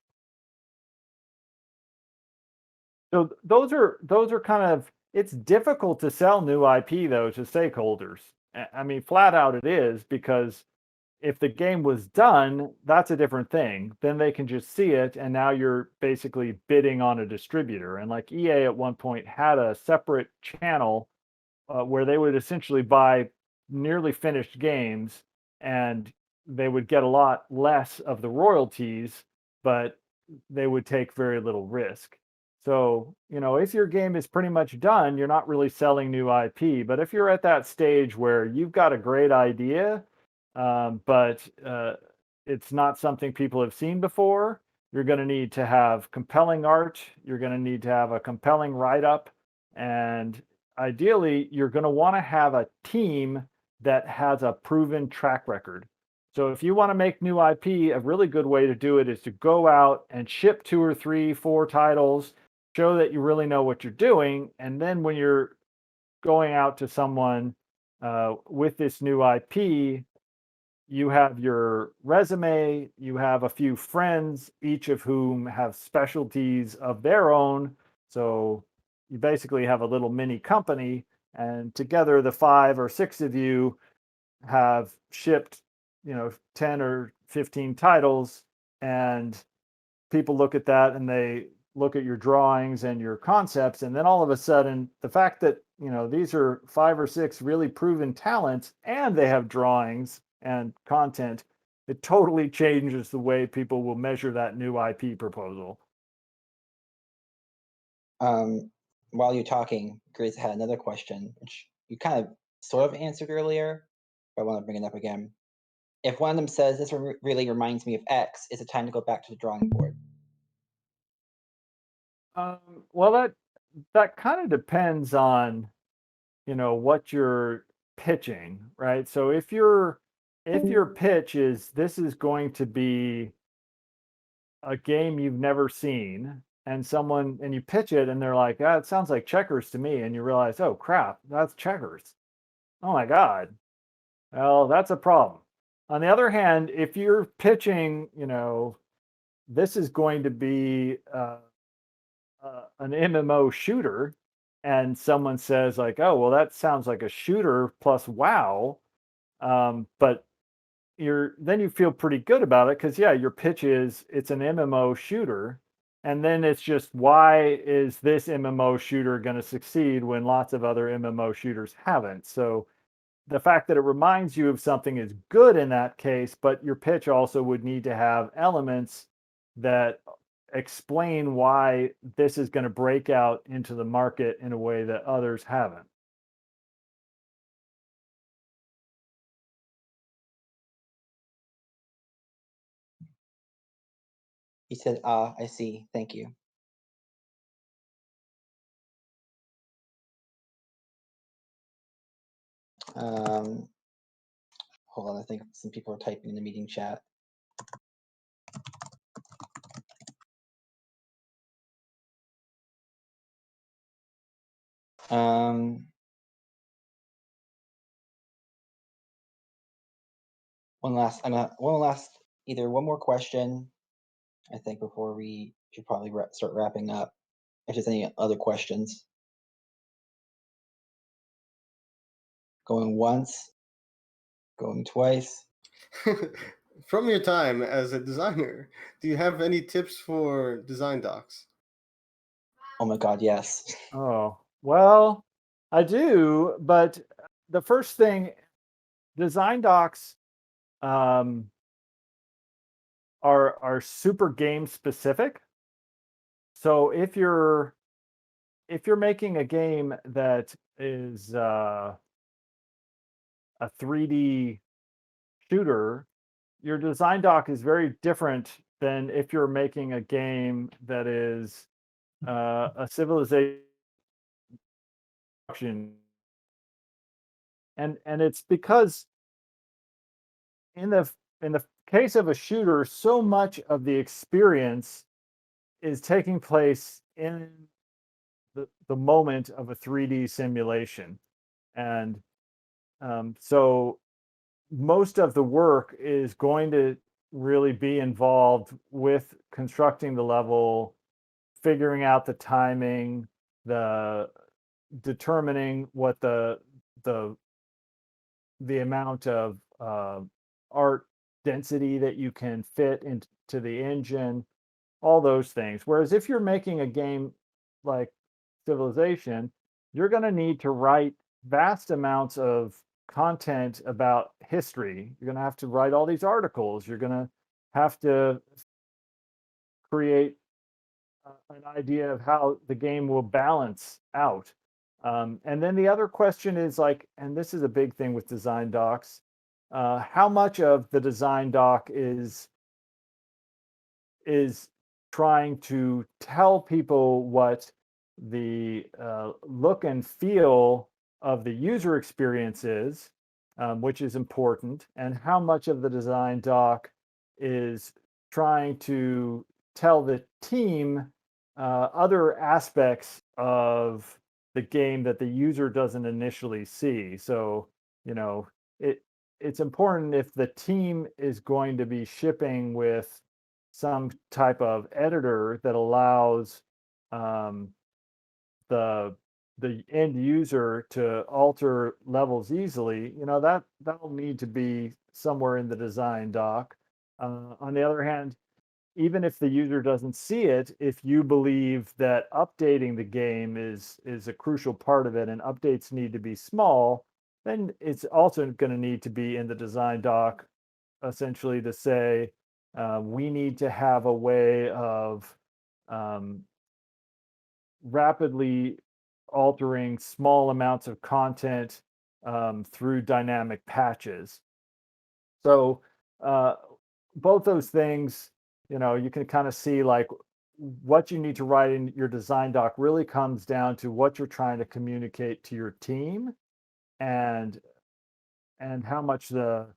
so those are kind of, it's difficult to sell new IP though to stakeholders. I mean, flat out it is, because if the game was done, that's a different thing. Then they can just see it, and now you're basically bidding on a distributor. And like EA at one point had a separate channel where they would essentially buy nearly finished games, and they would get a lot less of the royalties, but they would take very little risk. So, if your game is pretty much done, you're not really selling new IP. But if you're at that stage where you've got a great idea, but it's not something people have seen before, you're going to need to have compelling art. You're going to need to have a compelling write up. And ideally, you're going to want to have a team that has a proven track record. So if you want to make new IP, a really good way to do it is to go out and ship 2 or 3, 4 titles, show that you really know what you're doing, and then when you're going out to someone with this new IP, you have your resume, you have a few friends, each of whom have specialties of their own. So you basically have a little mini company, and together the 5 or 6 of you have shipped, 10 or 15 titles, and people look at that and they look at your drawings and your concepts, and then all of a sudden the fact that these are 5 or 6 really proven talents and they have drawings and content, it totally changes the way people will measure that new IP proposal. Um, while you're talking, Grace had another question, which you kind of sort of answered earlier, but I want to bring it up again. If one of them says this really reminds me of X, is it time to go back to the drawing board? Well, that kind of depends on what you're pitching, right? So if your pitch is, this is going to be a game you've never seen, and you pitch it and they're like, ah, it sounds like checkers to me, and you realize, oh crap, that's checkers. Oh my god. Well, that's a problem. On the other hand, if you're pitching, this is going to be an MMO shooter, and someone says like, "Oh, well, that sounds like a shooter plus WoW," but you feel pretty good about it because yeah, your pitch is it's an MMO shooter, and then it's just why is this MMO shooter going to succeed when lots of other MMO shooters haven't? So the fact that it reminds you of something is good in that case, but your pitch also would need to have elements that explain why this is going to break out into the market in a way that others haven't. He said, "Ah, I see. Thank you." Um, hold on. I think some people are typing in the meeting chat. Um, one last, either one more question, I think, before we should probably start wrapping up. If there's any other questions, going once, going twice. From your time as a designer, do you have any tips for design docs? Oh my God, yes. Oh, well, I do, but the first thing, design docs um, are super game specific. So if you're making a game that is a 3D shooter, your design doc is very different than if you're making a game that is a civilization. And it's because in the case of a shooter, so much of the experience is taking place in the moment of a 3D simulation. And so most of the work is going to really be involved with constructing the level, figuring out the timing, the determining what the the amount of art density that you can fit into the engine, all those things. Whereas if you're making a game like Civilization, you're going to need to write vast amounts of content about history. You're going to have to write all these articles. You're going to have to create an idea of how the game will balance out. And then the other question is like, and this is a big thing with design docs, how much of the design doc is trying to tell people what the look and feel of the user experience is, which is important, and how much of the design doc is trying to tell the team other aspects of the game that the user doesn't initially see. So, you know, it it's important if the team is going to be shipping with some type of editor that allows um, the end user to alter levels easily, that'll need to be somewhere in the design doc. On the other hand, even if the user doesn't see it, if you believe that updating the game is a crucial part of it and updates need to be small, then it's also going to need to be in the design doc, essentially to say we need to have a way of um, rapidly altering small amounts of content through dynamic patches. So uh, both those things, you can kind of see like what you need to write in your design doc really comes down to what you're trying to communicate to your team and how much the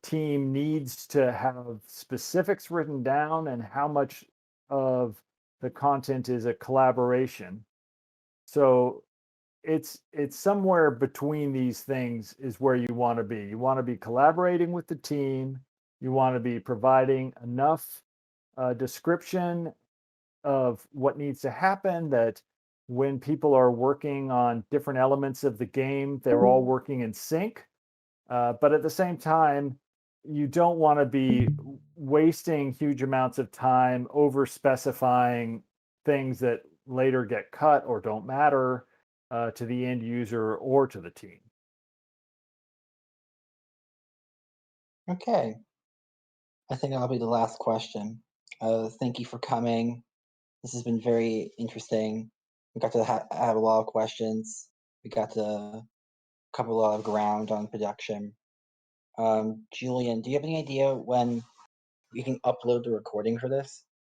team needs to have specifics written down and how much of the content is a collaboration. So it's somewhere between these things is where you want to be. You want to be collaborating with the team. You want to be providing enough description of what needs to happen that when people are working on different elements of the game, they're all working in sync. But at the same time, you don't want to be wasting huge amounts of time over specifying things that later get cut or don't matter to the end user or to the team. Okay, I think that'll be the last question. Thank you for coming. This has been very interesting. We got to have a lot of questions. We got to cover a lot of ground on production. Julian, do you have any idea when we can upload the recording for this?